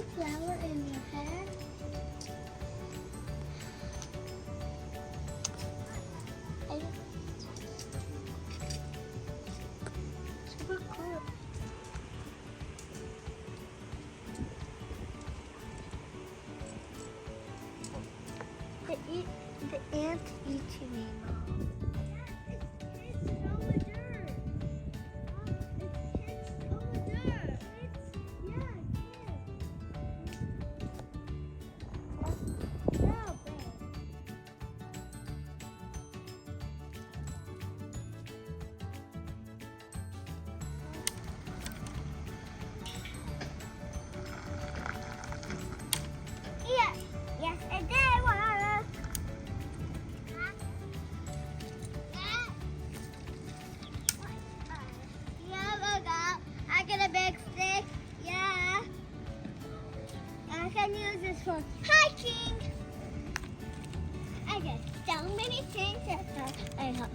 your flower in your hair? Super cool. The ant eating me, Mom. Yes, I did. Yeah, look up. I get a big stick. Yeah. I can use this for hiking. I get so many things that I have.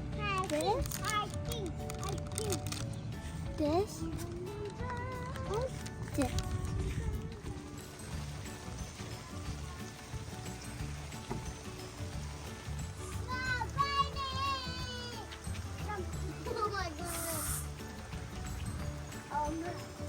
Hiking. This. This. Oh my goodness.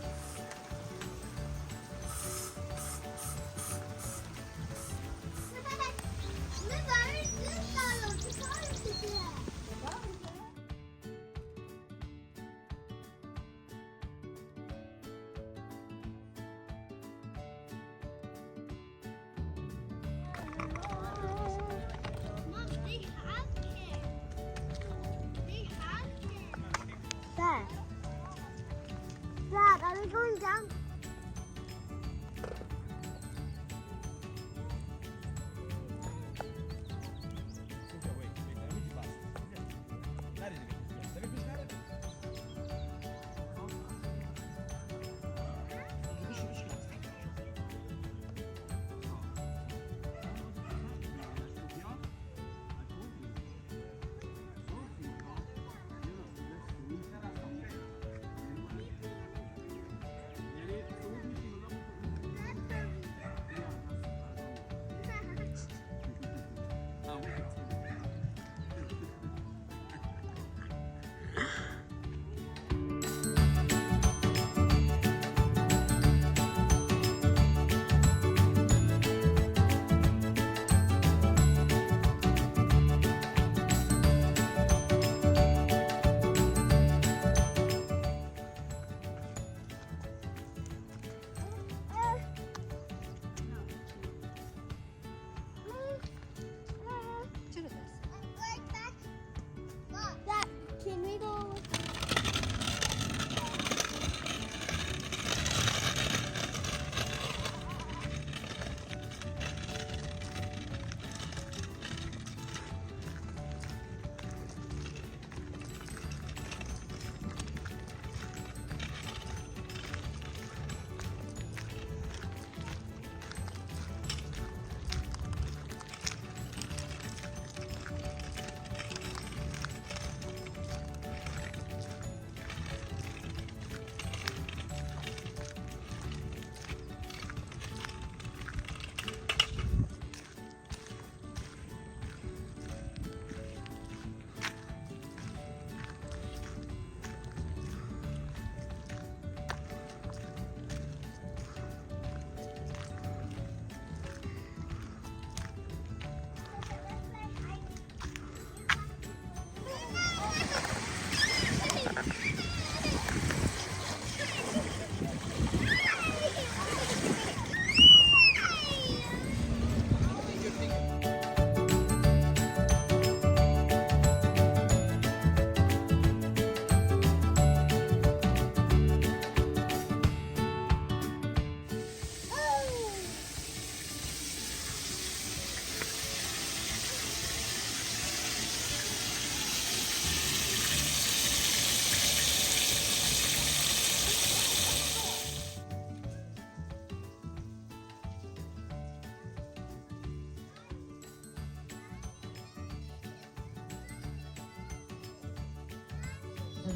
Dad, are we going down? Can we go?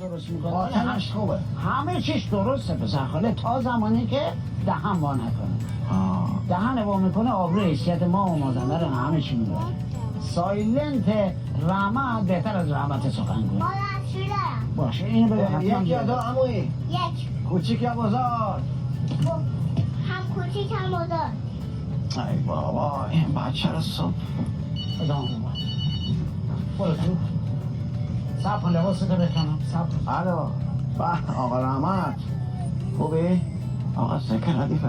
درست میکنه همش خوبه همه چیش درسته پسر خاله تا زمانی که دهم وا نکنه دهن وا میکنه آبرو حیثیت ما و مازندر رو همه چی میبره. سایلنت رحمت بهتر از رحمت سخنگوی. مادر چی دارم؟ باشه اینو بگو حتما یک یا بیاد. دو عمویی؟ یک. کوچیک یا بزرگ؟ خب، هم کوچیک هم بزرگ. ای بابا این بچه رو صبح ادامه بابا. برو تو. صبر کن لباستو بکنم. صبر کن. الو به آقا رحمت خوبی؟ آقا سکر ردیفه